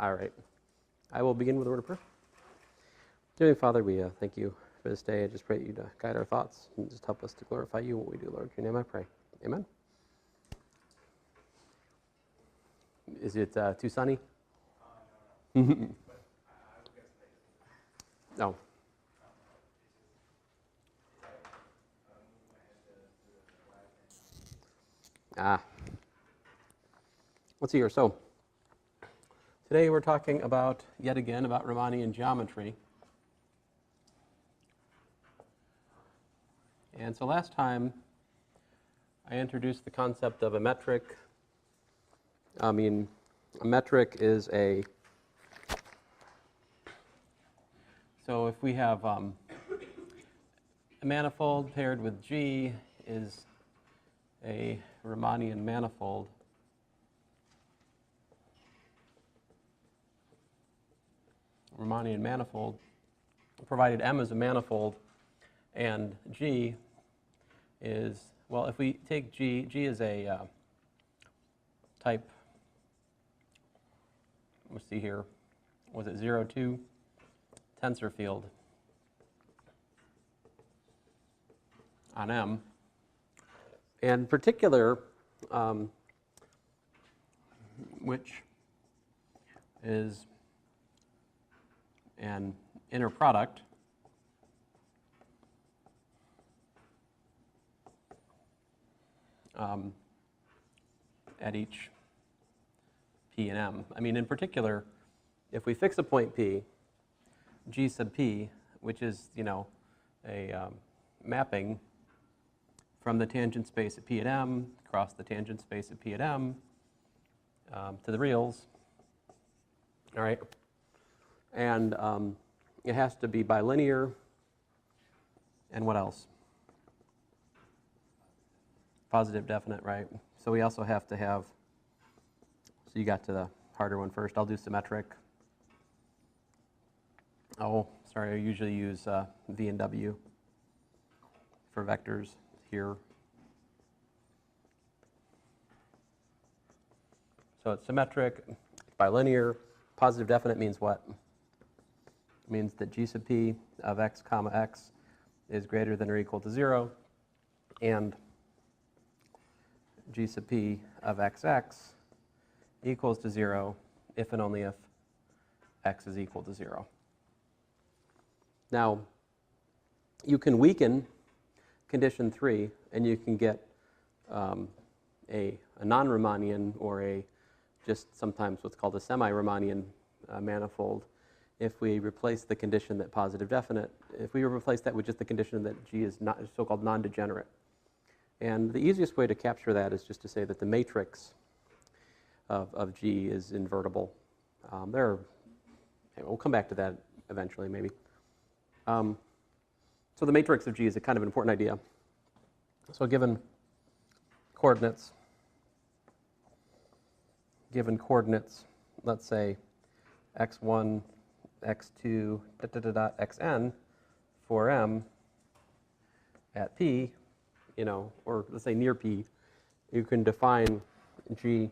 All right. I will begin with a word of prayer. Dear Father, we thank you for this day. I just pray that you guide our thoughts and just help us to glorify you in what we do, Lord. In your name I pray. Amen. Is it too sunny? No. Let's see here. So, today we're talking about, yet again, about Riemannian geometry. And so last time I introduced the concept of a metric. A metric is so if we have a manifold paired with G is a Riemannian manifold. Riemannian manifold, provided M is a manifold and G is, well, if we take G is a type, let's see here, was it 0,2 tensor field on M. And in particular, which is an inner product at each P and M. In particular, if we fix a point P, G sub P, which is, a mapping from the tangent space at P and M across the tangent space at P and M to the reals, all right? And it has to be bilinear, and what else? Positive definite, right? So we also have to have, so you got to the harder one first. I'll do symmetric. Oh, sorry, I usually use V and W for vectors here. So it's symmetric, bilinear. Positive definite means what? It means that G sub P of x comma x is greater than or equal to 0, and G sub P of xx equals to 0 if and only if x is equal to 0. Now, you can weaken condition 3, and you can get a non-Riemannian or a just sometimes what's called a semi-Riemannian manifold if we replace the condition that positive definite, if we replace that with just the condition that G is not so-called non-degenerate. And the easiest way to capture that is just to say that the matrix of G is invertible. We'll come back to that eventually, maybe. So the matrix of G is a kind of an important idea. So given coordinates, let's say x1, x2, xn for M at P, or let's say near P, you can define G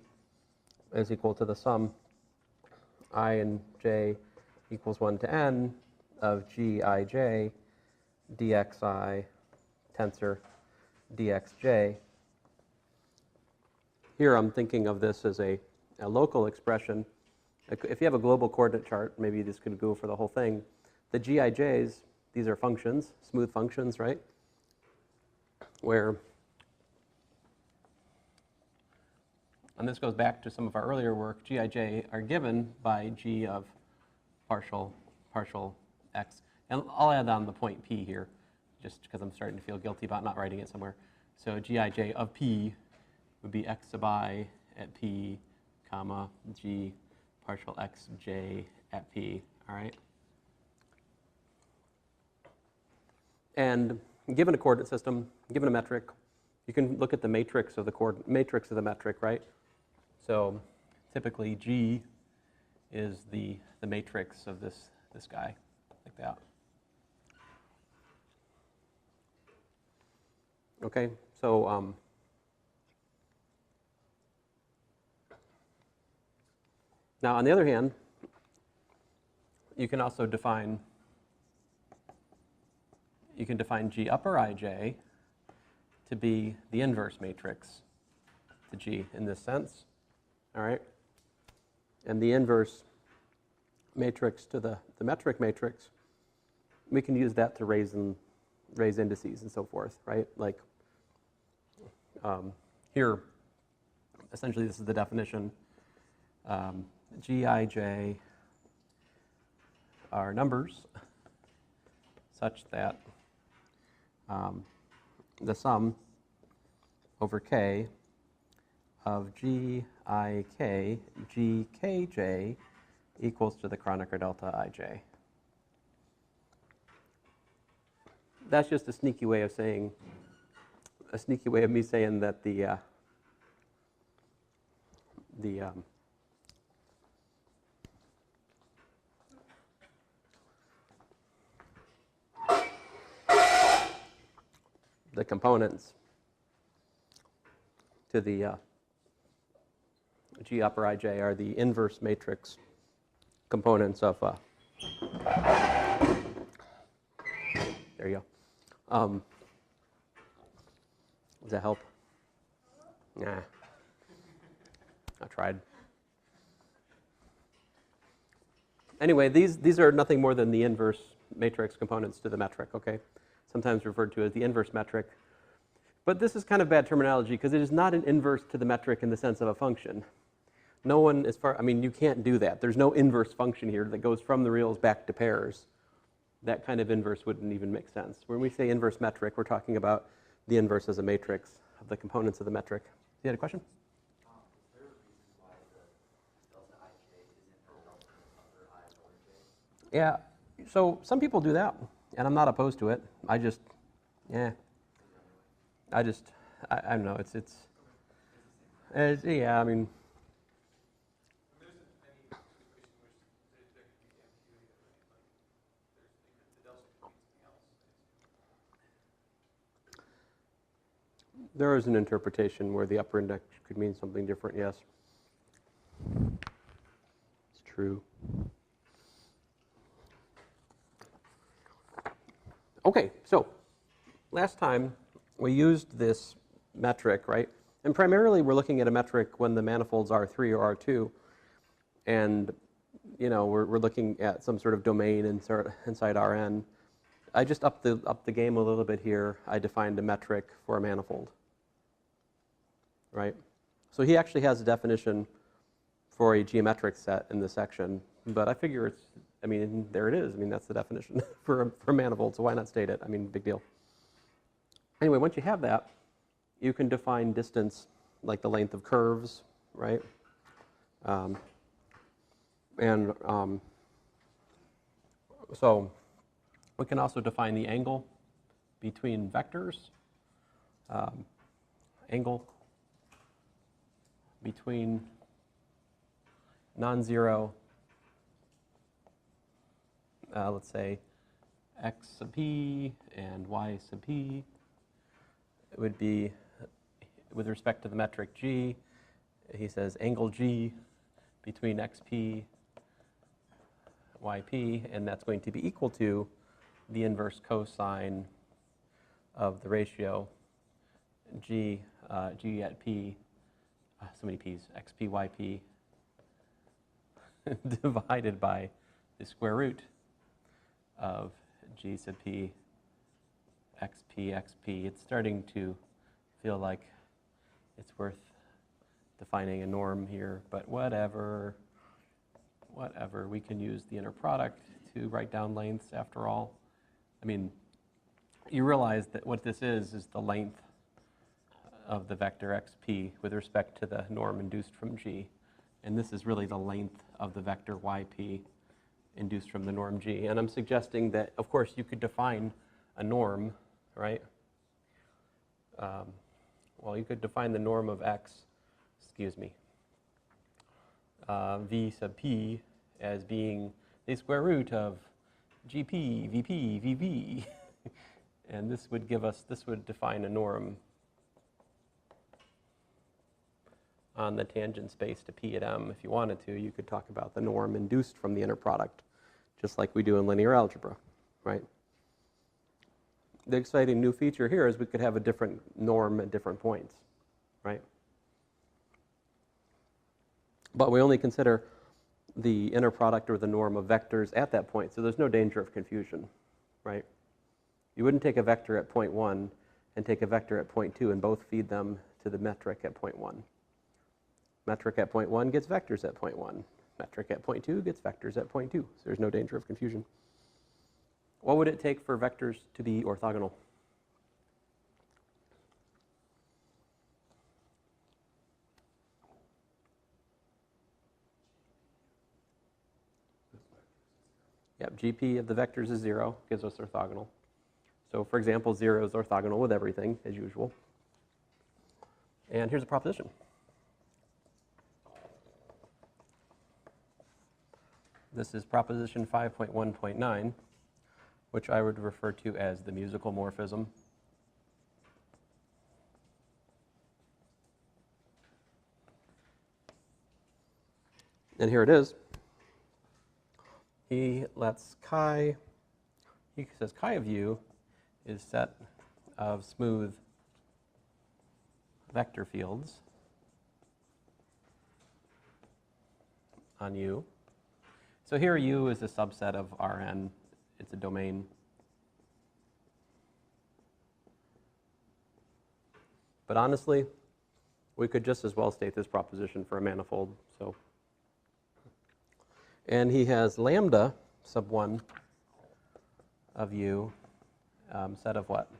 as equal to the sum I and j equals 1 to n of Gij dxi tensor dxj. Here I'm thinking of this as a local expression. If you have a global coordinate chart, maybe this could go for the whole thing. The Gij's, these are functions, smooth functions, right? Where, and this goes back to some of our earlier work, Gij are given by G of partial x. And I'll add on the point P here, just because I'm starting to feel guilty about not writing it somewhere. So Gij of P would be x sub I at P, comma, G partial xj at P, all right? And given a coordinate system, given a metric, you can look at the matrix of the metric, right? So typically G is the matrix of this guy, like that. Okay, so now on the other hand, you can also define, you can define G upper ij to be the inverse matrix to G in this sense, all right? And the inverse matrix to the metric matrix, we can use that to raise indices and so forth, right? Like here, essentially this is the definition. Gij are numbers such that the sum over k of Gik Gkj equals to the Kronecker delta ij. That's just a sneaky way of saying, me saying that the components to the G upper ij are the inverse matrix components of, there you go. Does that help? Nah, I tried. Anyway, these are nothing more than the inverse matrix components to the metric, okay? Sometimes referred to as the inverse metric. But this is kind of bad terminology because it is not an inverse to the metric in the sense of a function. No one, I mean, you can't do that. There's no inverse function here that goes from the reals back to pairs. That kind of inverse wouldn't even make sense. When we say inverse metric, we're talking about the inverse as a matrix of the components of the metric. You had a question? Is there a reason why the delta ij isn't for delta upper I lower j? Yeah, so some people do that, and I'm not opposed to it. I don't know, it's yeah, I mean. There is an interpretation where the upper index could mean something different, yes. It's true. Okay, so last time we used this metric, right? And primarily we're looking at a metric when the manifolds R3 or R2, and you know we're looking at some sort of domain inside Rn. I just upped the game a little bit here. I defined a metric for a manifold, right? So he actually has a definition for a geometric set in this section, but I figure I mean, there it is. I mean, that's the definition for a manifold, so why not state it? I mean, big deal. Anyway, once you have that, you can define distance like the length of curves, right? So we can also define the angle between vectors, angle between non-zero, let's say x sub p and y sub p. It would be, with respect to the metric g, he says angle g between xp, yp, and that's going to be equal to the inverse cosine of the ratio g at p, so many p's, xp, yp, divided by the square root of g sub p, xp, xp. It's starting to feel like it's worth defining a norm here, but whatever. We can use the inner product to write down lengths after all. I mean, you realize that what this is the length of the vector xp with respect to the norm induced from g. And this is really the length of the vector yp induced from the norm g. And I'm suggesting that, of course, you could define a norm, right? Well, you could define the norm of x, v sub p as being the square root of gp, vp, vv. And this would define a norm on the tangent space to p at m. If you wanted to, you could talk about the norm induced from the inner product just like we do in linear algebra, right? The exciting new feature here is we could have a different norm at different points, right? But we only consider the inner product or the norm of vectors at that point, so there's no danger of confusion, right? You wouldn't take a vector at point 1 and take a vector at point 2 and both feed them to the metric at point 1. Metric at point 1 gets vectors at point 1. Metric at point 2 gets vectors at point 2, so there's no danger of confusion. What would it take for vectors to be orthogonal? Yep, GP of the vectors is 0, gives us orthogonal. So for example, 0 is orthogonal with everything, as usual. And here's a proposition. This is proposition 5.1.9, which I would refer to as the musical morphism. And here it is. He says chi of u is set of smooth vector fields on U. So here U is a subset of Rn. It's a domain. But honestly, we could just as well state this proposition for a manifold. So, and he has lambda sub 1 of U set of what?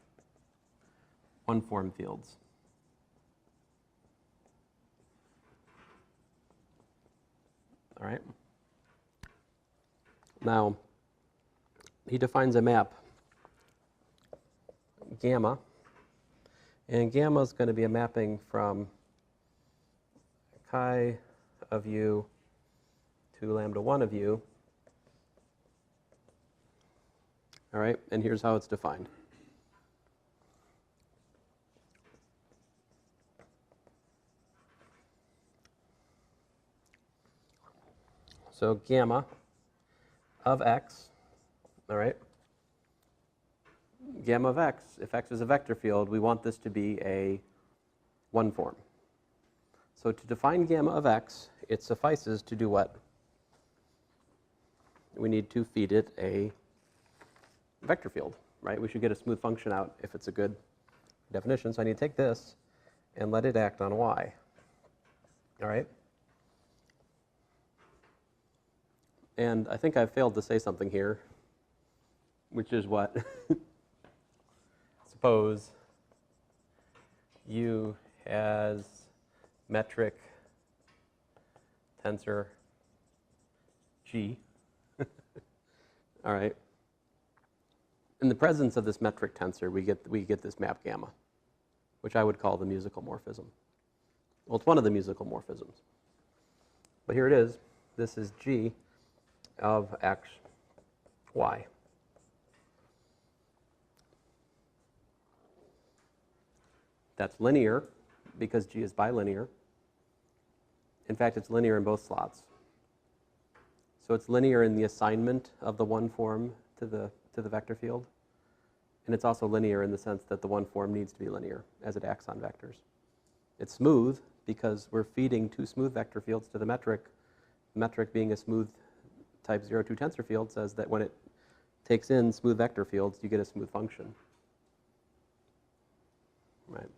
One-form fields. All right. Now, he defines a map, gamma, and gamma is going to be a mapping from chi of U to lambda 1 of U. All right, and here's how it's defined. So gamma of x, all right, gamma of x, if x is a vector field, we want this to be a one form. So to define gamma of x, it suffices to do what? We need to feed it a vector field, right? We should get a smooth function out if it's a good definition. So I need to take this and let it act on y, all right? And I think I've failed to say something here, which is what? Suppose U has metric tensor G. All right. In the presence of this metric tensor, we get this map gamma, which I would call the musical morphism. Well, it's one of the musical morphisms. But here it is. This is G of x, y. That's linear because G is bilinear. In fact, it's linear in both slots. So it's linear in the assignment of the one form to the vector field. And it's also linear in the sense that the one form needs to be linear as it acts on vectors. It's smooth because we're feeding two smooth vector fields to the metric. The metric being a smooth type 0,2 tensor field says that when it takes in smooth vector fields, you get a smooth function. Right.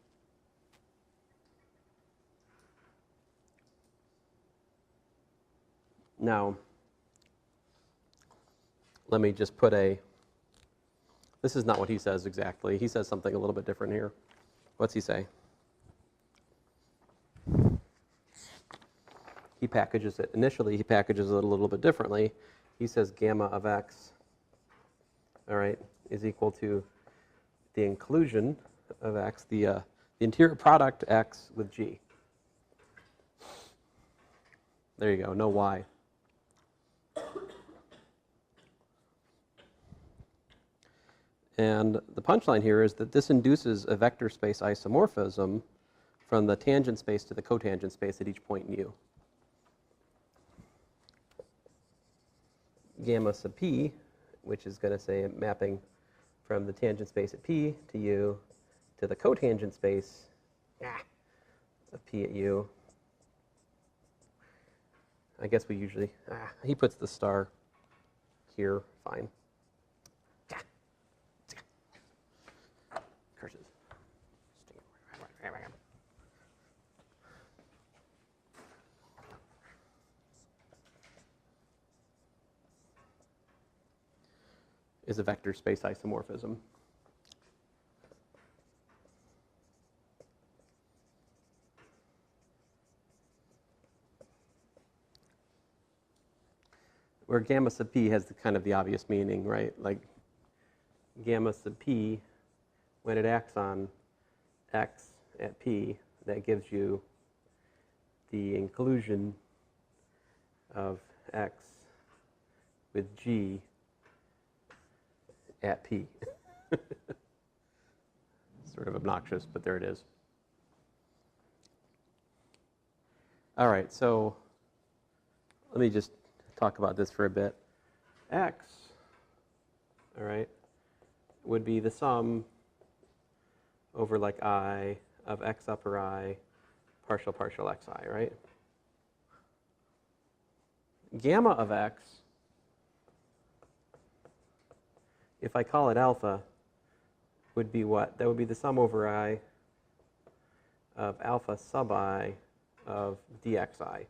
Now, let me just put this is not what he says exactly. He says something a little bit different here. What's he say? He packages it. Initially, he packages it a little bit differently. He says gamma of x, all right, is equal to the inclusion of x, the interior product x with G. There you go, no y. And the punchline here is that this induces a vector space isomorphism from the tangent space to the cotangent space at each point in U. gamma sub p, which is going to say mapping from the tangent space at p to u to the cotangent space of p at u. I guess we usually, he puts the star here, fine. Curses. Is a vector space isomorphism. Where gamma sub p has the kind of the obvious meaning, right? Like gamma sub p, when it acts on x at p, that gives you the inclusion of x with g at p. Sort of obnoxious, but there it is. All right, so let me just talk about this for a bit. X, all right, would be the sum over like I of x upper I partial xi, right? Gamma of x, if I call it alpha, would be what? That would be the sum over I of alpha sub I of dxi.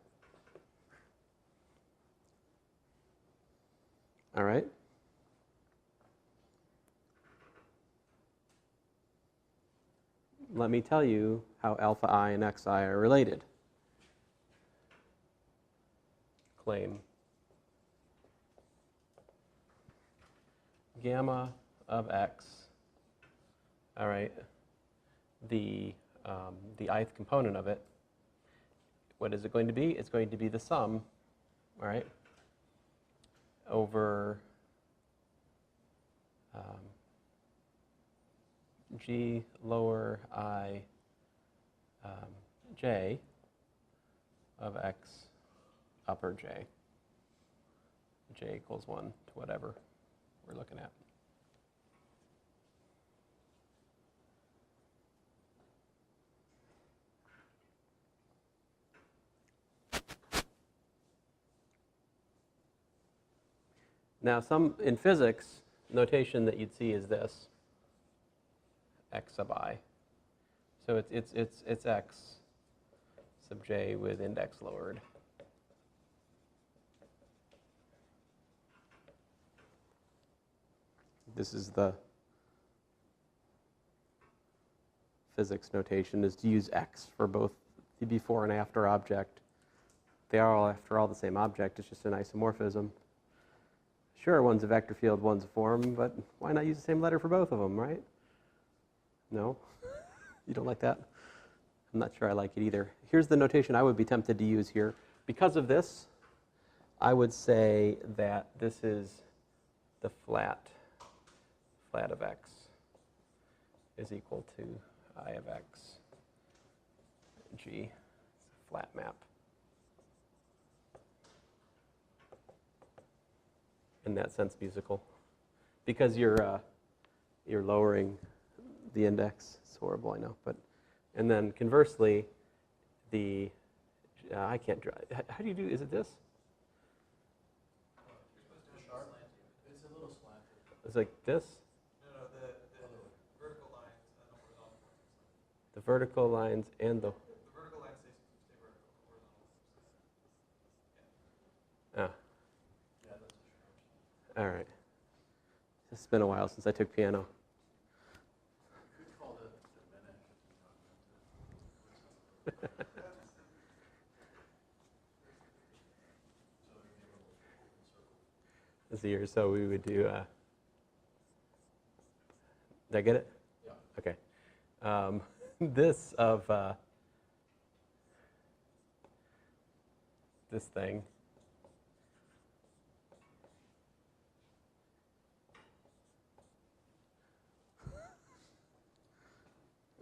All right? Let me tell you how alpha I and xi are related. Claim. Gamma of x, all right, the ith component of it, what is it going to be? It's going to be the sum, all right, over g lower I j of x upper j. J equals 1 to whatever we're looking at. Now, in physics, notation that you'd see is this: x sub I. So it's x sub j with index lowered. This is the physics notation, is to use x for both the before and after object. They are all, after all, the same object. It's just an isomorphism. Sure, one's a vector field, one's a form, but why not use the same letter for both of them, right? No? You don't like that? I'm not sure I like it either. Here's the notation I would be tempted to use here. Because of this, I would say that this is the flat of x is equal to I of x g. It's a flat map. In that sense, musical, because you're lowering the index. It's horrible, I know, but and then conversely, the I can't draw. How do you do? Is it this? It's a little slanted. It's like this. No, the vertical lines and the horizontal lines. The vertical lines and the. The vertical lines stay vertical. The horizontal. Ah. Yeah, that's a sharp. All right. It's been a while since I took piano. Could call it diminished. This year, so we would do. Did I get it? Yeah. Okay. This of this thing.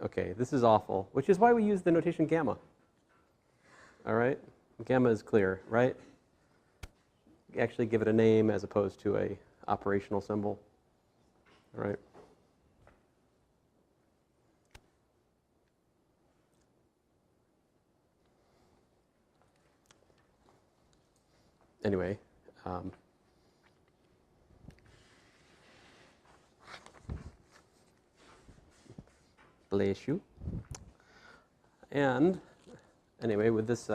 Okay, this is awful, which is why we use the notation gamma. All right? Gamma is clear, right? actually give it a name as opposed to a operational symbol. All right. Anyway, bless you. And anyway, with this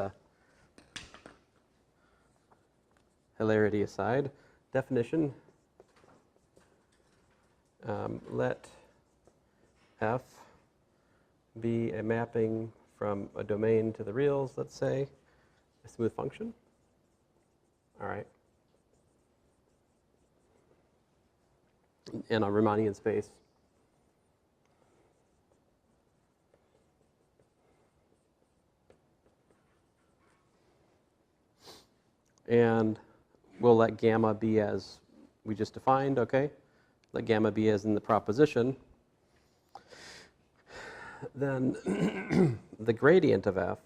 hilarity aside, definition, let F be a mapping from a domain to the reals, let's say, a smooth function. All right. And a Riemannian space. And we'll let gamma be as we just defined, okay? Let gamma be as in the proposition. Then the gradient of F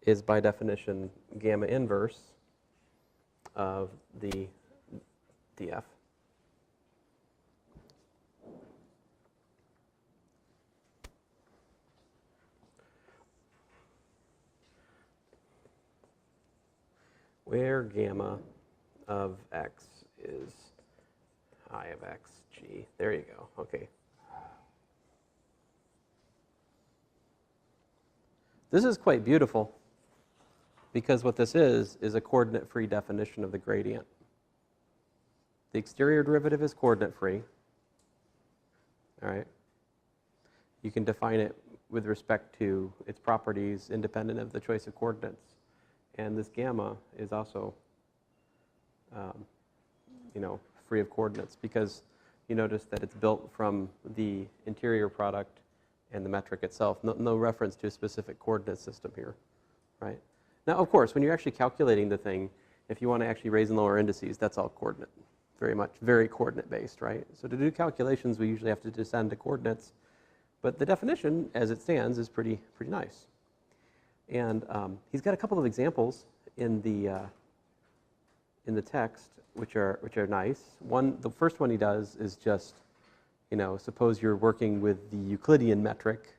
is by definition gamma inverse of the df. Where gamma of x is I of x, g. There you go, okay. This is quite beautiful because what this is a coordinate-free definition of the gradient. The exterior derivative is coordinate-free, all right? You can define it with respect to its properties independent of the choice of coordinates. And this gamma is also, free of coordinates because you notice that it's built from the interior product and the metric itself. No reference to a specific coordinate system here, right? Now, of course, when you're actually calculating the thing, if you want to actually raise and lower indices, that's all coordinate, very coordinate based, right? So to do calculations, we usually have to descend to coordinates, but the definition, as it stands, is pretty nice. And he's got a couple of examples in the text, which are nice. The first one he does is just, suppose you're working with the Euclidean metric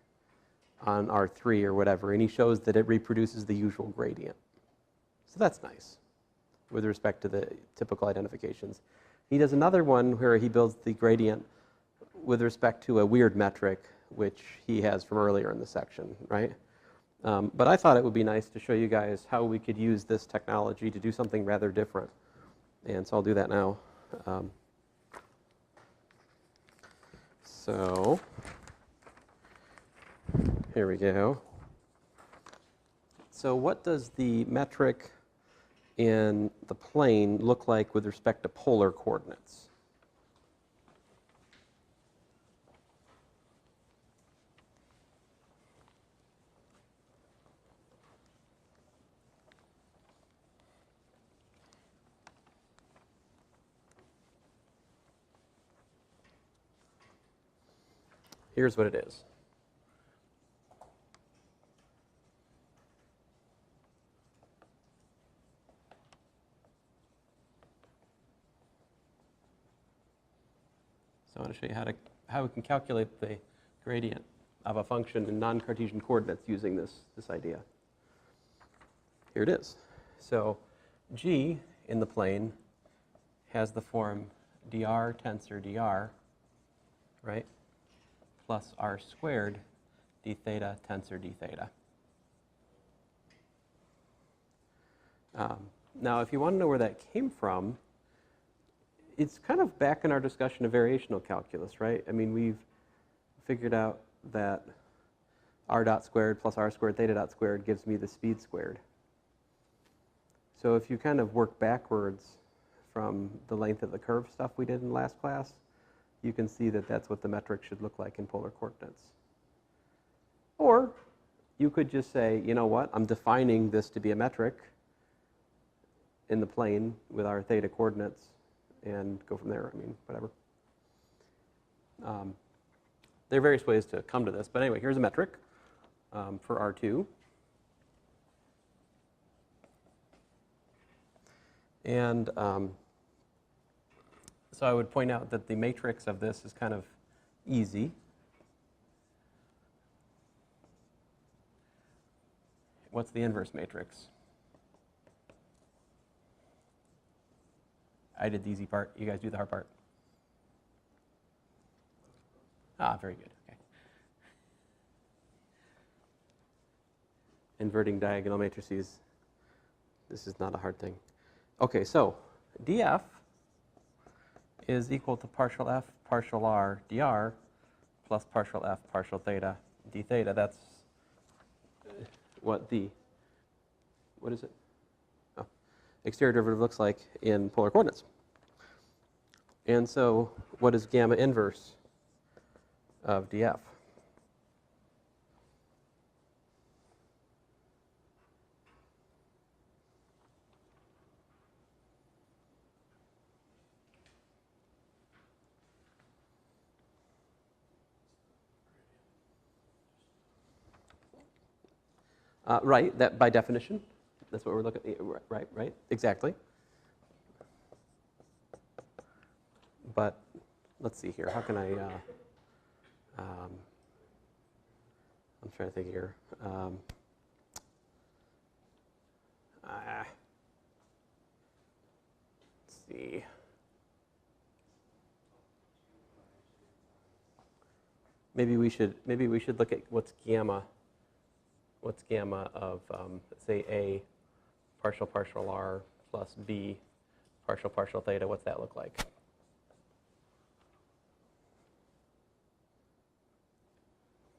on R3 or whatever, and he shows that it reproduces the usual gradient. So that's nice with respect to the typical identifications. He does another one where he builds the gradient with respect to a weird metric, which he has from earlier in the section, right? But I thought it would be nice to show you guys how we could use this technology to do something rather different. And so I'll do that now. So here we go. So what does the metric in the plane look like with respect to polar coordinates? Here's what it is. So I want to show you how we can calculate the gradient of a function in non-Cartesian coordinates using this idea. Here it is. So G in the plane has the form dr tensor dr, right? Plus r squared d theta tensor d theta. Now, if you want to know where that came from, it's kind of back in our discussion of variational calculus, right? I mean, we've figured out that r dot squared plus r squared theta dot squared gives me the speed squared. So if you kind of work backwards from the length of the curve stuff we did in last class, you can see that that's what the metric should look like in polar coordinates. Or you could just say, you know what, I'm defining this to be a metric in the plane with our theta coordinates and go from there. I mean, whatever. There are various ways to come to this, but anyway, here's a metric for R2. And so I would point out that the matrix of this is kind of easy. What's the inverse matrix? I did the easy part. You guys do the hard part. Ah, very good. Okay. Inverting diagonal matrices. This is not a hard thing. Okay, so df is equal to partial f partial r dr plus partial f partial theta d theta. That's what is it? Oh, exterior derivative looks like in polar coordinates. And so what is gamma inverse of df? Right, that by definition, that's what we're looking at, right, exactly. But let's see here, how can I, I'm trying to think here. Let's see. Maybe we should look at what's gamma of, say, A partial partial R plus B partial partial theta. What's that look like?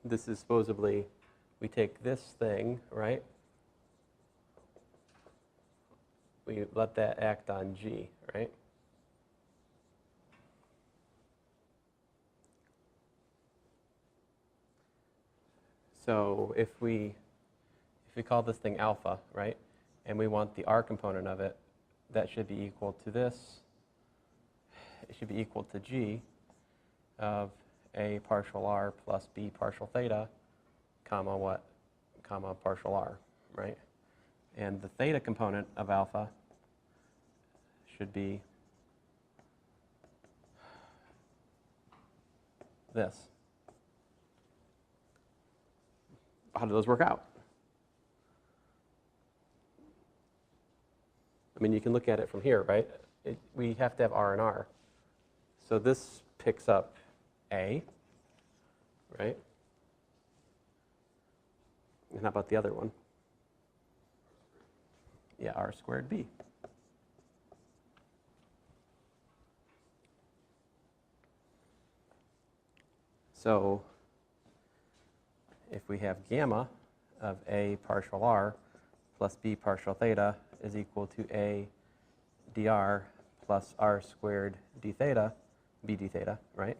This is supposedly, we take this thing, right? We let that act on G, right? So if we call this thing alpha, right, and we want the R component of it, that should be equal to this. It should be equal to G of A partial R plus B partial theta, comma what? Comma partial R, right? And the theta component of alpha should be this. How do those work out? I mean, you can look at it from here, right? We have to have R and R. So this picks up A, right? And how about the other one? Yeah, R squared B. So if we have gamma of A partial R plus B partial theta is equal to A dr plus R squared d theta, B d theta, right?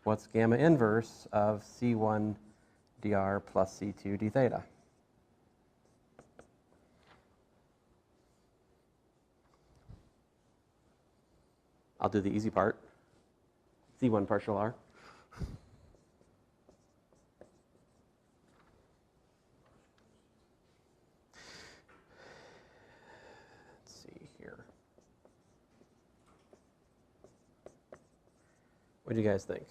What's gamma inverse of C1 dr plus C2 d theta? I'll do the easy part. C1 partial R. Let's see here. What do you guys think?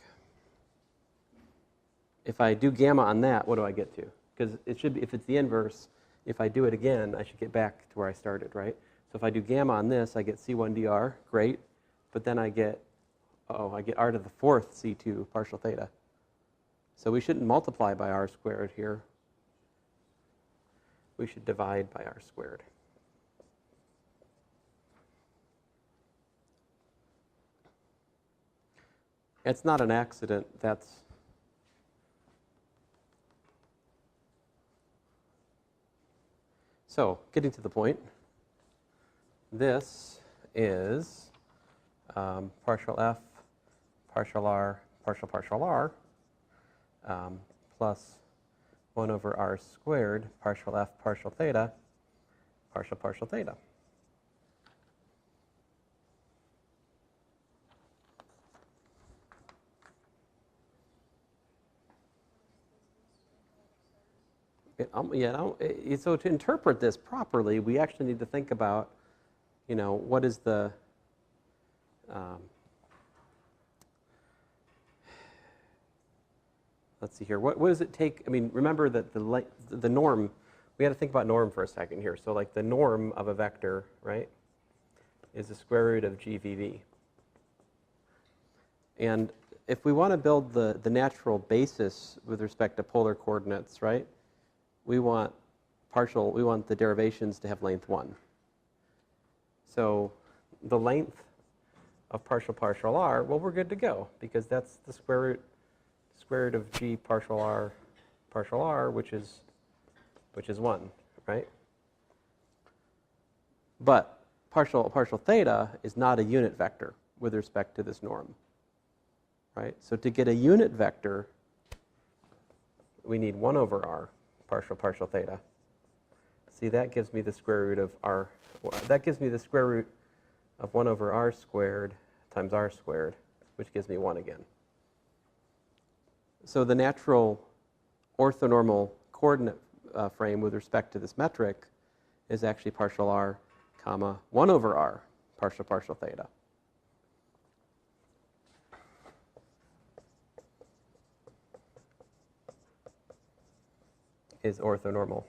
If I do gamma on that, what do I get to? Because it should be, if it's the inverse, if I do it again, I should get back to where I started, right? So if I do gamma on this, I get C1 dr, great. But then I get R to the fourth C2 partial theta. So we shouldn't multiply by R squared here. We should divide by R squared. It's not an accident. That's so getting to the point. This is partial f, partial r, partial r, plus 1 over r squared, partial f, partial theta, partial theta. So to interpret this properly, we actually need to think about, what is the, let's see here. What does it take? I mean, remember that the norm, we got to think about norm for a second here. So like the norm of a vector, right, is the square root of GVV. And if we want to build the natural basis with respect to polar coordinates, right, we want the derivations to have length 1. So the length of partial r, well, we're good to go, because that's the square root of g partial r, which is 1, right? But partial theta is not a unit vector with respect to this norm, right? So to get a unit vector, we need 1 over r partial theta. See, that gives me the square root of r. That gives me the square root of 1 over r squared times r squared, which gives me 1 again. So the natural orthonormal coordinate frame with respect to this metric is actually partial r, comma, 1 over r partial theta. Is orthonormal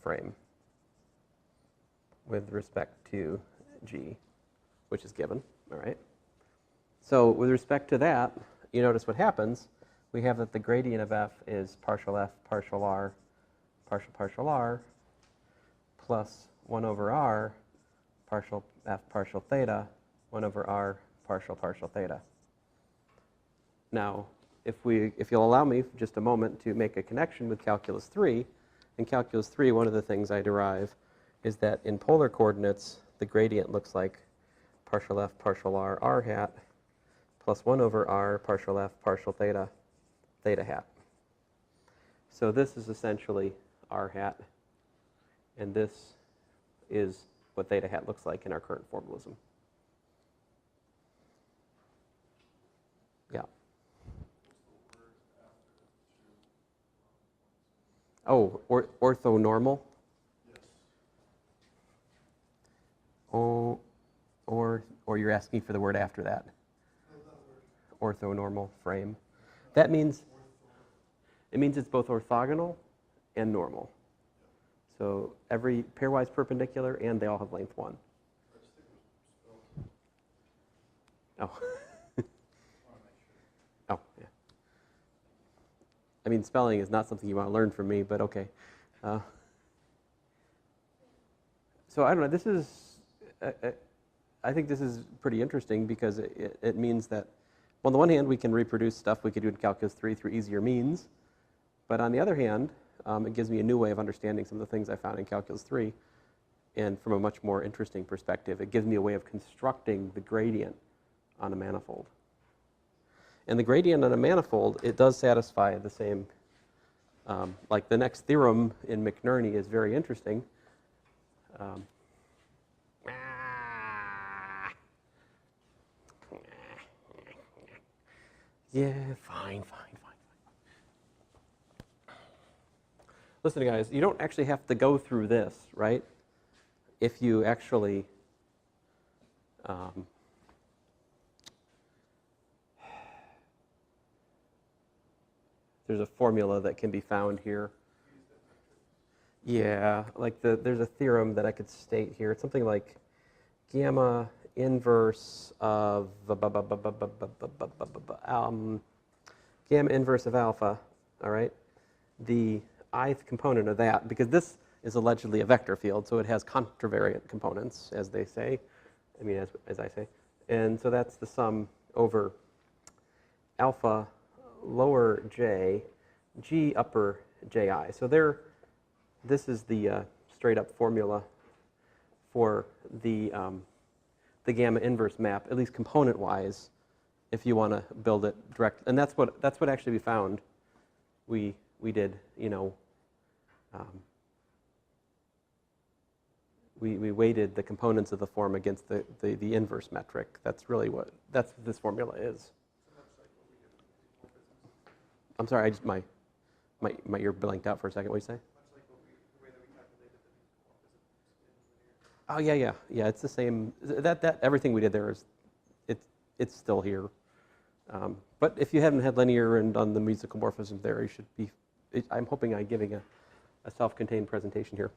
frame with respect to g, which is given, all right? So with respect to that, you notice what happens. We have that the gradient of f is partial f partial r plus 1 over r partial f partial theta, 1 over r partial theta. Now, if you'll allow me for just a moment to make a connection with calculus 3, in calculus 3, one of the things I derive is that in polar coordinates, the gradient looks like partial f partial r hat plus 1 over r partial f partial theta hat. So this is essentially r hat, and this is what theta hat looks like in our current formalism. Yeah. Oh, orthonormal? Yes. Oh, or you're asking for the word after that? No, that word. Orthonormal frame. That means, it means it's both orthogonal and normal. So every pairwise perpendicular, and they all have length 1. I just think it was spelled. Oh. I want to make sure. Oh, yeah. I mean, spelling is not something you want to learn from me, but okay. So I don't know, this is, I think this is pretty interesting because it means that, well, on the one hand, we can reproduce stuff we could do in calculus 3 through easier means. But on the other hand, it gives me a new way of understanding some of the things I found in calculus 3. And from a much more interesting perspective, it gives me a way of constructing the gradient on a manifold. And the gradient on a manifold, it does satisfy the same, like the next theorem in McNerney is very interesting. Yeah, fine. Listen, guys, you don't actually have to go through this, right? If you actually there's a formula that can be found here. Yeah, like there's a theorem that I could state here. It's something like gamma inverse of gamma inverse of alpha, all right? The ith component of that, because this is allegedly a vector field, so it has contravariant components, as they say. I mean, as I say. And so that's the sum over alpha lower j, g upper ji. So this is the straight up formula for the gamma inverse map, at least component wise, if you want to build it direct. And that's what actually we found. We did, you know, we weighted the components of the form against the inverse metric. That's really what this formula is. I'm sorry, I just, my ear blanked out for a second. What did you say? Much like the way that we calculated the musicalmorphism in linear. Oh, yeah, it's the same. That everything we did there is, it's still here. But if you haven't had linear and done the musical morphism there, you should be, I'm hoping I'm giving a self-contained presentation here.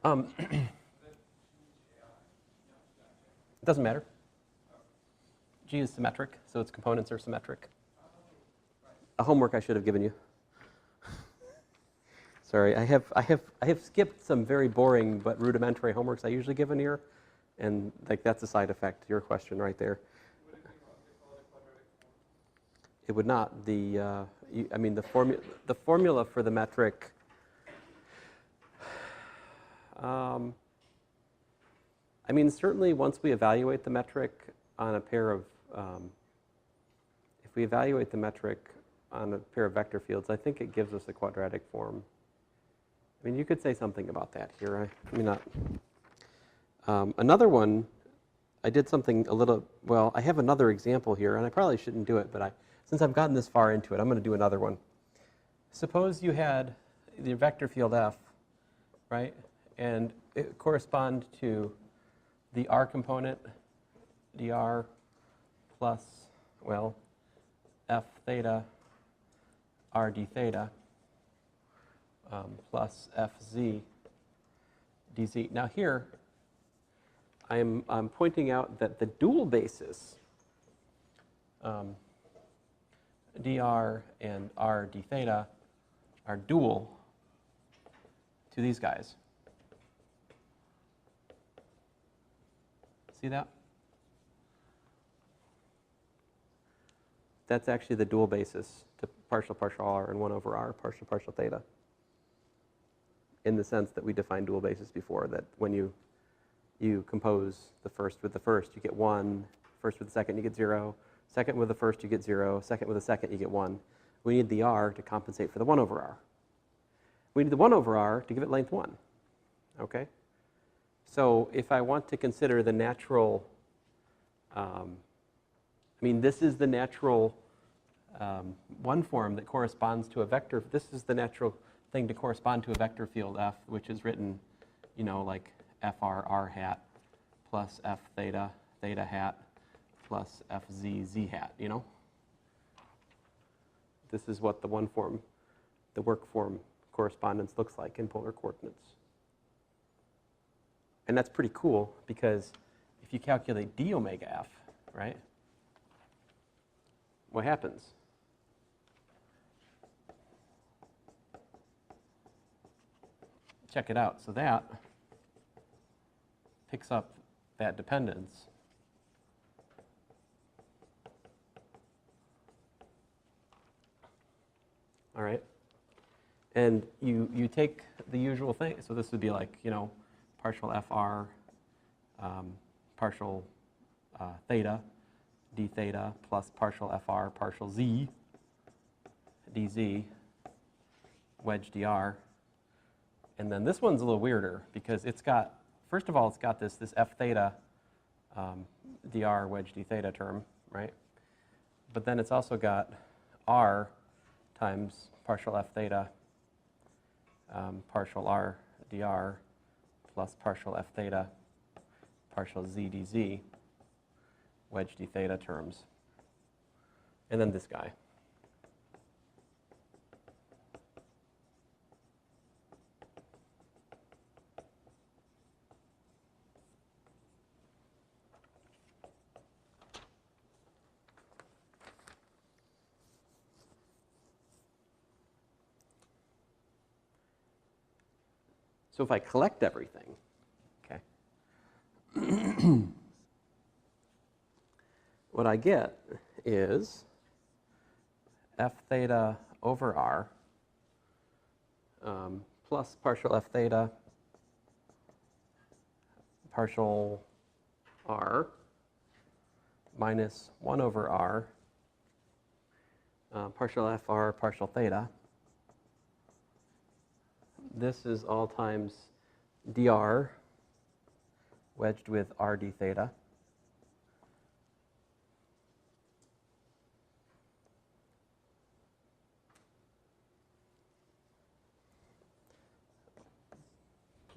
It doesn't matter. G is symmetric, so its components are symmetric. A homework I should have given you. Sorry, I have skipped some very boring but rudimentary homeworks I usually give in here, and like that's a side effect to your question right there. It would not. I mean the formula for the metric. I mean, certainly once we evaluate the metric on a pair of, if we evaluate the metric on a pair of vector fields, I think it gives us a quadratic form. I mean, you could say something about that here. I mean, not. Another one, I did something a little, well, I have another example here, and I probably shouldn't do it, but since I've gotten this far into it, I'm going to do another one. Suppose you had the vector field F, right? And it correspond to the r component, dr plus, well, f theta r d theta plus fz dz. Now here, I'm pointing out that the dual basis, dr and r d theta, are dual to these guys. See that? That's actually the dual basis to partial r and 1 over r partial theta. In the sense that we defined dual basis before, that when you compose the first with the first, you get 1. First with the second, you get 0. Second with the first, you get 0. Second with the second, you get 1. We need the r to compensate for the 1 over r. We need the 1 over r to give it length 1. Okay? So if I want to consider the natural, I mean, this is the natural one form that corresponds to a vector. This is the natural thing to correspond to a vector field F, which is written, you know, like FR r hat plus F theta theta hat plus FZ z hat, you know? This is what the one form, the work form correspondence looks like in polar coordinates. And that's pretty cool because if you calculate d omega f, right, what happens? Check it out. So that picks up that dependence. All right. And you take the usual thing. So this would be like, you know, partial FR, partial theta, d theta, plus partial FR, partial Z, dz, wedge dr. And then this one's a little weirder because it's got, first of all, it's got this F theta dr wedge d theta term, right? But then it's also got r times partial F theta partial r dr plus partial F theta partial z dz wedge d theta terms. And then this guy. So if I collect everything, okay, what I get is F theta over r plus partial F theta partial r minus 1 over r partial FR partial theta. This is all times dr wedged with r d theta.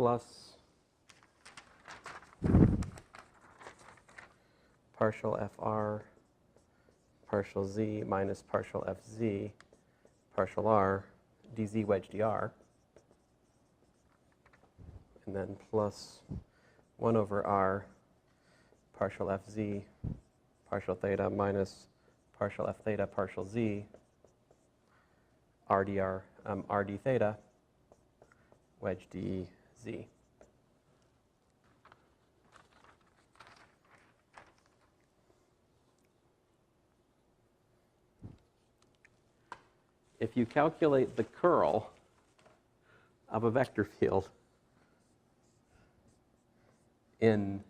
plus partial fr partial z minus partial fz partial r dz wedge dr, and then plus 1 over r partial fz partial theta minus partial f theta partial z r dr r d theta wedge dz. If you calculate the curl of a vector field in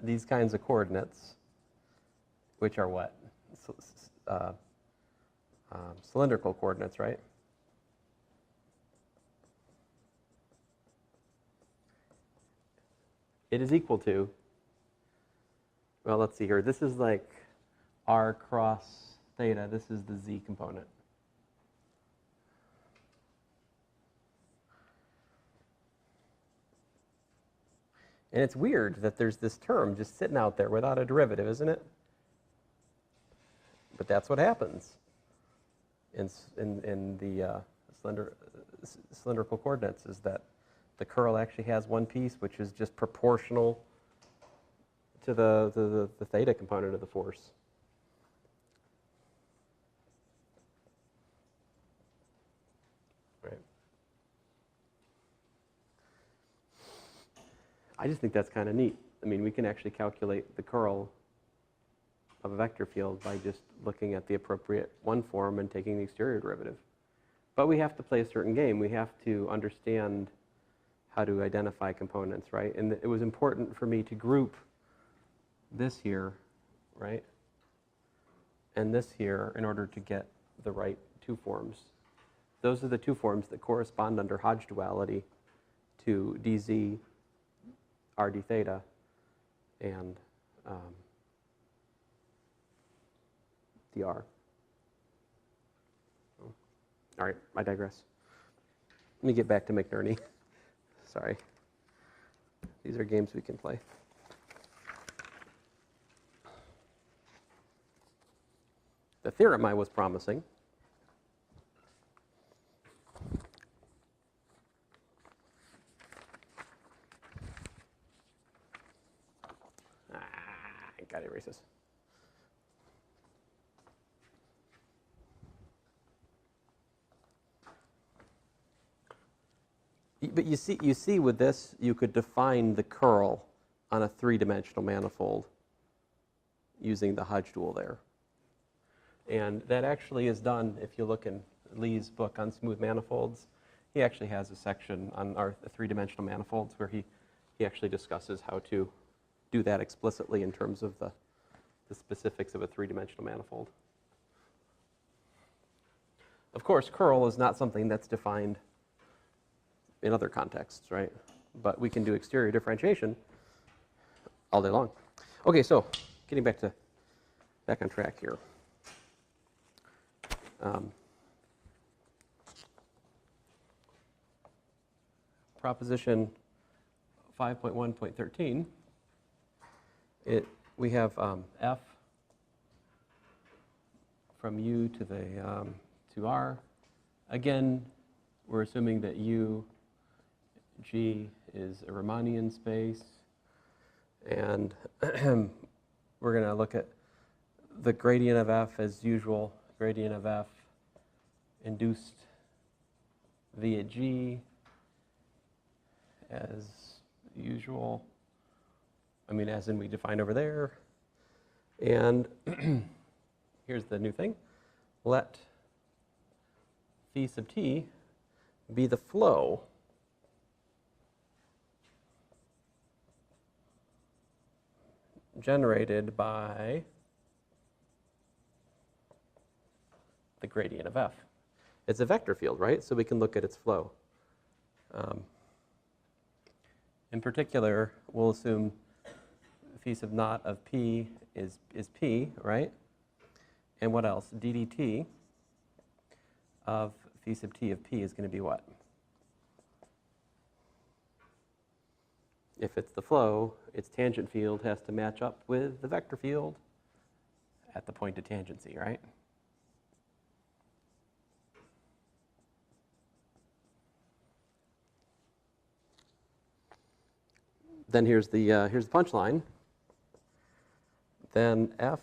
these kinds of coordinates, which are what? Cylindrical coordinates, right? It is equal to, well, let's see here. This is like r cross theta. This is the z component. And it's weird that there's this term just sitting out there without a derivative, isn't it? But that's what happens in the cylindrical coordinates, is that the curl actually has one piece which is just proportional to the theta component of the force. Right. I just think that's kind of neat. I mean, we can actually calculate the curl of a vector field by just looking at the appropriate one form and taking the exterior derivative. But we have to play a certain game. We have to understand how to identify components, right? And it was important for me to group this here, right, and this here in order to get the right two forms. Those are the two forms that correspond under Hodge duality to dz r d theta and dr. All right, I digress. Let me get back to McNerney. Sorry. These are games we can play. The theorem I was promising I gotta erase this. But you see with this, you could define the curl on a three-dimensional manifold using the Hodge dual there. And that actually is done if you look in Lee's book on smooth manifolds. He actually has a section on our three-dimensional manifolds where he actually discusses how to do that explicitly in terms of the specifics of a three-dimensional manifold. Of course, curl is not something that's defined in other contexts, right? But we can do exterior differentiation all day long. Okay, so getting back on track here. Proposition 5.1.13. We have f from u to the to r. Again, we're assuming that u G is a Riemannian space, and we're going to look at the gradient of f as usual, gradient of f induced via G as usual, I mean as in we defined over there, and here's the new thing, let phi sub t be the flow generated by the gradient of f. It's a vector field, right? So we can look at its flow. In particular, we'll assume phi sub naught of p is p, right? And what else? ddt of phi sub t of p is going to be what? if it's the flow, its tangent field has to match up with the vector field at the point of tangency, right? Then here's the punchline. Then F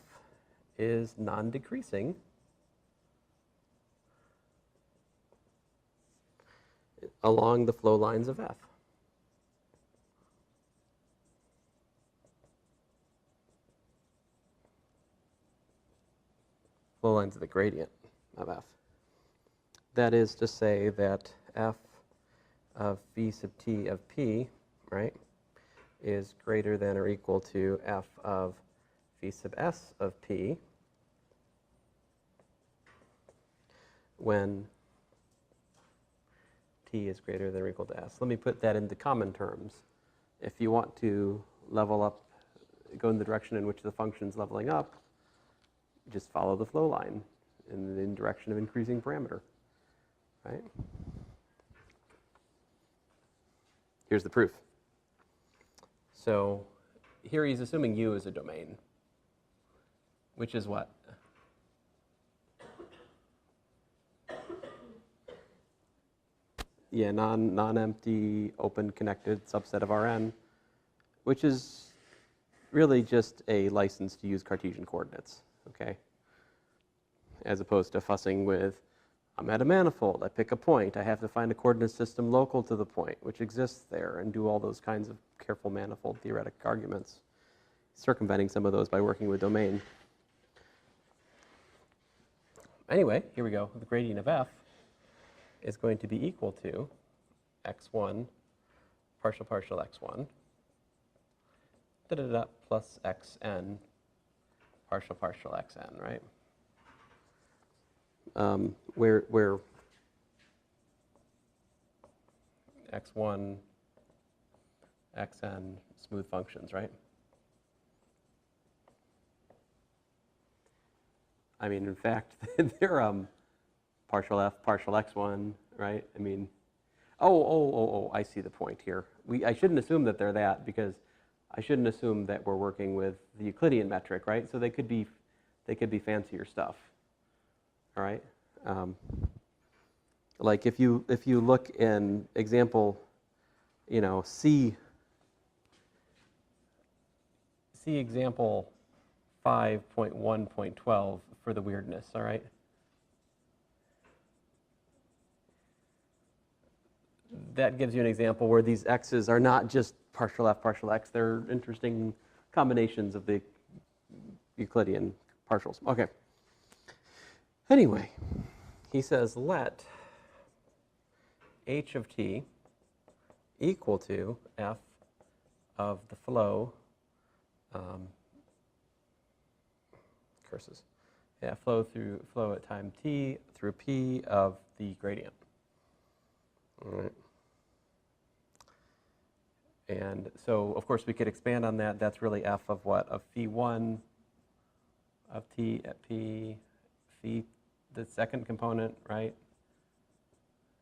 is non-decreasing along the flow lines of F. Flow lines of the gradient of F. That is to say that F of phi sub t of P, right, is greater than or equal to F of phi sub s of P when T is greater than or equal to S. Let me put that into common terms. If you want to level up, go in the direction in which the function's leveling up, just follow the flow line in the direction of increasing parameter, right? Here's the proof. So here he's assuming U is a domain, which is what? Yeah, non-empty, open, connected subset of Rn, which is really just a license to use Cartesian coordinates, okay? As opposed to fussing with, I'm at a manifold, I pick a point, I have to find a coordinate system local to the point, which exists there, and do all those kinds of careful manifold theoretic arguments, circumventing some of those by working with domain. Anyway, here we go. The gradient of F is going to be equal to x1 partial x1 plus xn partial xn, right? Where x1, xn, smooth functions, right? I mean, in fact, they're partial f, partial x1, right? I mean, I see the point here. I shouldn't assume that they're that, because I shouldn't assume that we're working with the Euclidean metric, right? So they could be fancier stuff, all right? Like if you look in example, see example 5.1.12 for the weirdness, all right? That gives you an example where these x's are not just partial f, partial x. They're interesting combinations of the Euclidean partials. Okay. Anyway, he says let h of t equal to f of the flow, curses, yeah, flow at time t through p of the gradient. All right. And so, of course, we could expand on that. That's really f of what? Of phi1 of t at p, phi, the second component, right?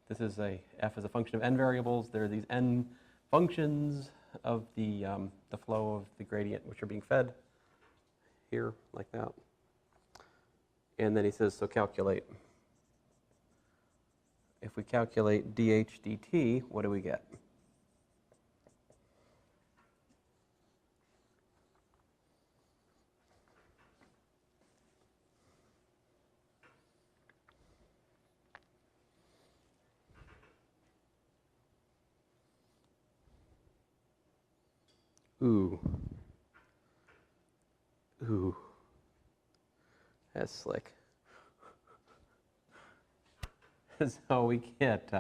This is f is a function of n variables. There are these n functions of the flow of the gradient, which are being fed here, like that. And then he says, so calculate. If we calculate dh dt, what do we get? Ooh, that's slick. So we get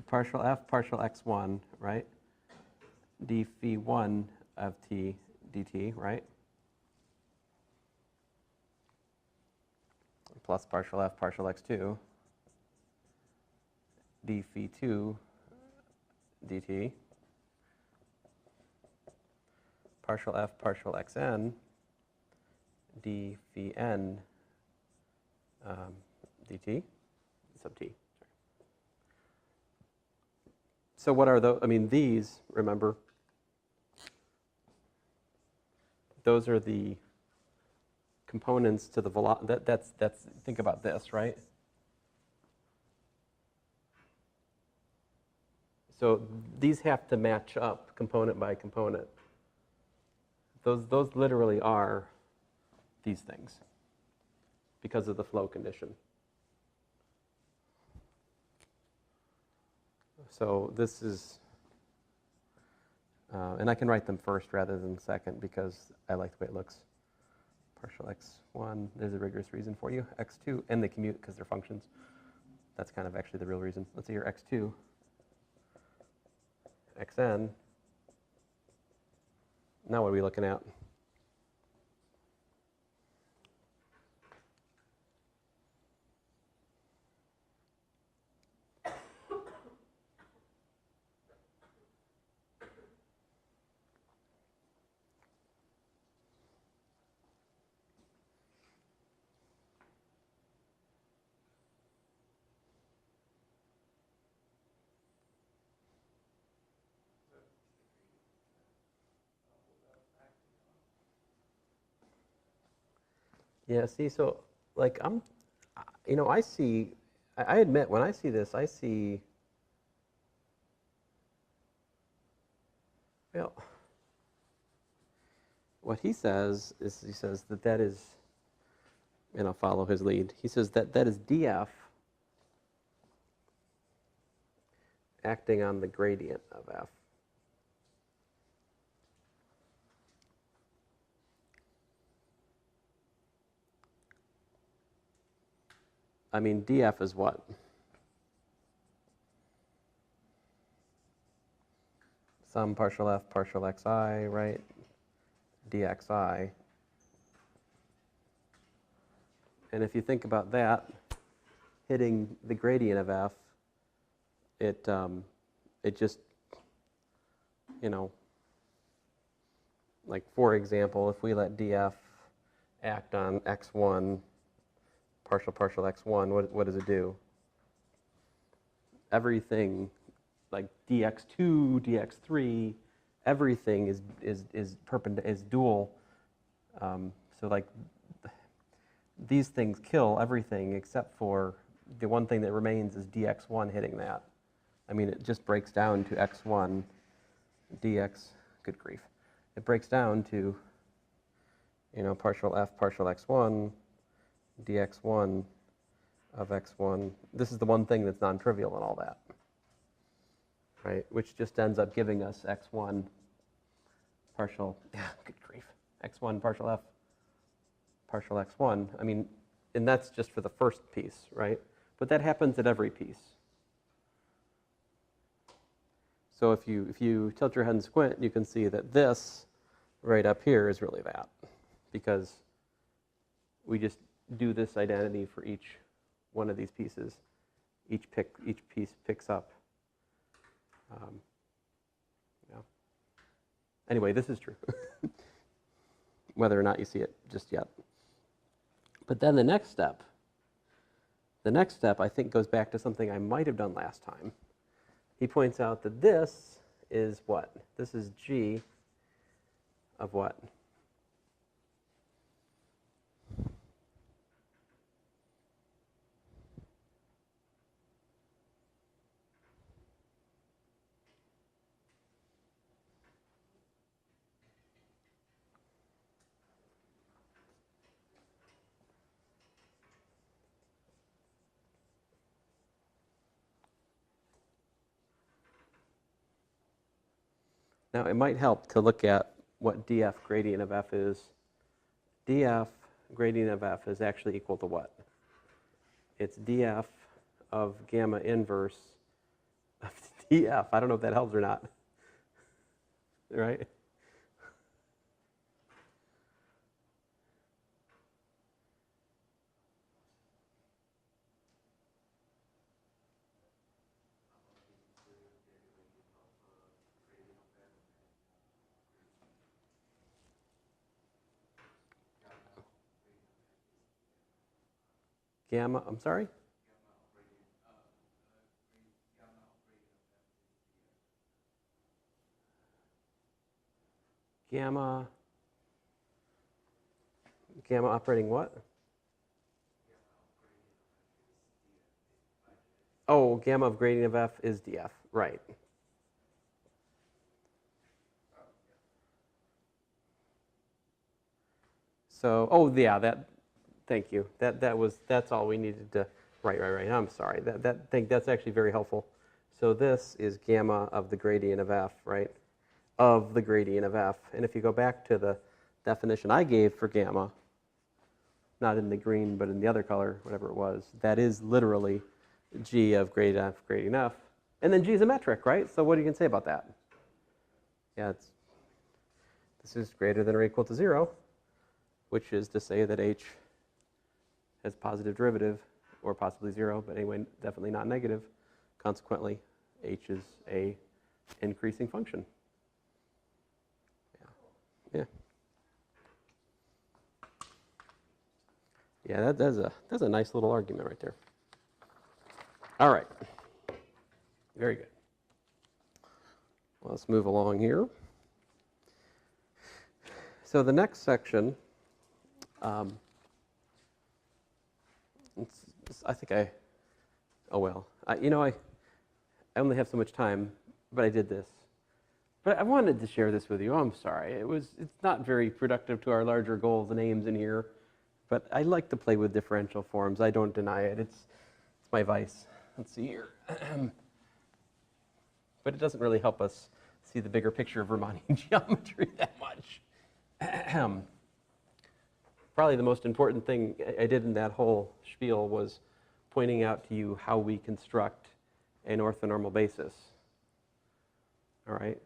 partial f, partial x1, right? d phi 1 of t dt, right? Plus partial f, partial x2, d phi 2 dt, partial f, partial xn, d phi n dt sub t. So what are those? I mean, these, remember, those are the components to the velocity. That's think about this, right? So these have to match up component by component. Those literally are these things because of the flow condition. So this is, and I can write them first rather than second because I like the way it looks. Partial x1, there's a rigorous reason for you. x2, and they commute because they're functions. That's kind of actually the real reason. Let's say your x2, xn. Now what are we looking at? Yeah, see, so like I see, I admit when I see this, I see, well, what he says is he says that is, and I'll follow his lead, he says that is df acting on the gradient of f. I mean, df is what? Sum partial f partial xi, right? dxi. And if you think about that, hitting the gradient of f, it just, like for example, if we let df act on x1, partial x1, what does it do? Everything, like dx2, dx3, everything is dual. So like these things kill everything except for the one thing that remains is dx1 hitting that. I mean, it just breaks down to x1 dx, good grief. It breaks down to, partial f partial x1 dx1 of x1. This is the one thing that's non-trivial and all that, right? Which just ends up giving us x1 partial, good grief, x1 partial f partial x1. I mean, and that's just for the first piece, right? But that happens at every piece. So if you tilt your head and squint, you can see that this right up here is really that, because we just do this identity for each one of these pieces. Each piece picks up. Anyway, this is true, whether or not you see it just yet. But then the next step I think goes back to something I might have done last time. He points out that this is what? This is g of what? Now, it might help to look at what df gradient of f is. Df gradient of f is actually equal to what? It's df of gamma inverse of df. I don't know if that helps or not, right? Gamma, I'm sorry? Gamma Gamma operating what? Oh, gamma of gradient of f is df, right. So, oh yeah, thank you. That's all we needed to, right. I'm sorry. That's actually very helpful. So this is gamma of the gradient of f, right? Of the gradient of f. And if you go back to the definition I gave for gamma, not in the green, but in the other color, whatever it was, that is literally g of gradient f. And then g is a metric, right? So what do you can say about that? Yeah, this is greater than or equal to 0, which is to say that h has positive derivative, or possibly 0, but anyway, definitely not negative. Consequently, h is a increasing function. Yeah. Yeah, that's a nice little argument right there. All right. Very good. Let's move along here. So the next section, I only have so much time, but I did this. But I wanted to share this with you. I'm sorry. It's not very productive to our larger goals and aims in here, but I like to play with differential forms. I don't deny it. It's my vice. Let's see here. But it doesn't really help us see the bigger picture of Riemannian geometry that much. Probably the most important thing I did in that whole spiel was pointing out to you how we construct an orthonormal basis. All right?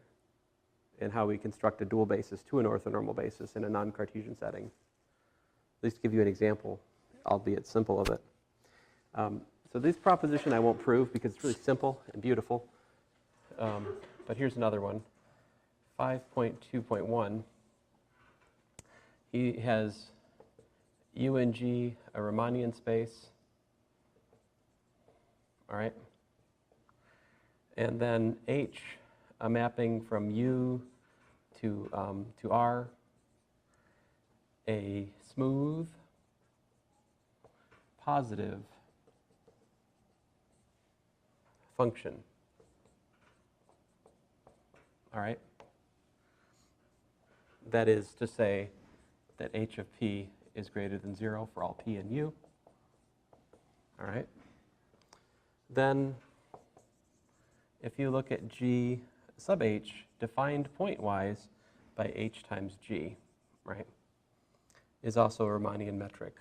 And how we construct a dual basis to an orthonormal basis in a non-Cartesian setting. At least give you an example, albeit simple, of it. So this proposition I won't prove because it's really simple and beautiful. But here's another one. 5.2.1. He has U and G, a Riemannian space. All right? And then H, a mapping from U to R, a smooth, positive function. All right? That is to say that h of p is greater than 0 for all p and u. All right? Then, if you look at g sub h, defined pointwise by h times g, right, is also a Riemannian metric.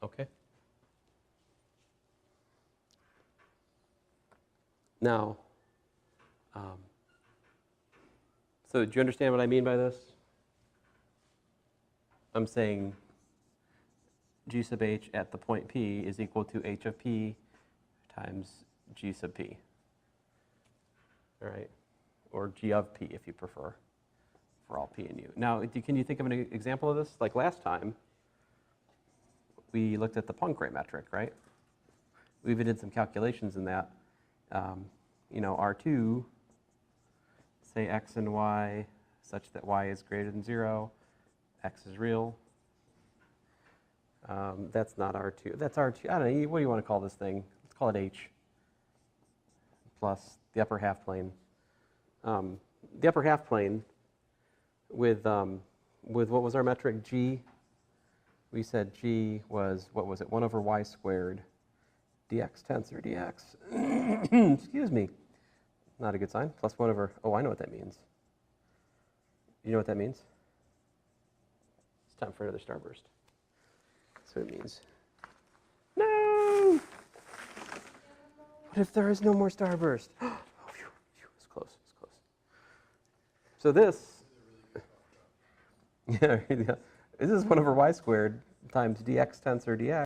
Okay? Now, so do you understand what I mean by this? I'm saying g sub h at the point P is equal to h of P times g sub P. All right? Or g of P if you prefer, for all P and U. Now, can you think of an example of this? Like last time, we looked at the Poincare metric, right? We even did some calculations in that. R2, say x and y such that y is greater than 0, x is real. That's not R2. That's R2. I don't know. What do you want to call this thing? Let's call it H plus the upper half plane. The upper half plane with what was our metric? G. We said G was, what was it? 1 over y squared dx tensor dx. Excuse me. Not a good sign. Plus 1 over, oh, I know what that means. You know what that means? It's time for another starburst. So it means, no! What if there is no more starburst? Oh, phew, phew, it's close, it's close. So this, yeah, this is 1 over y squared times dx tensor dx.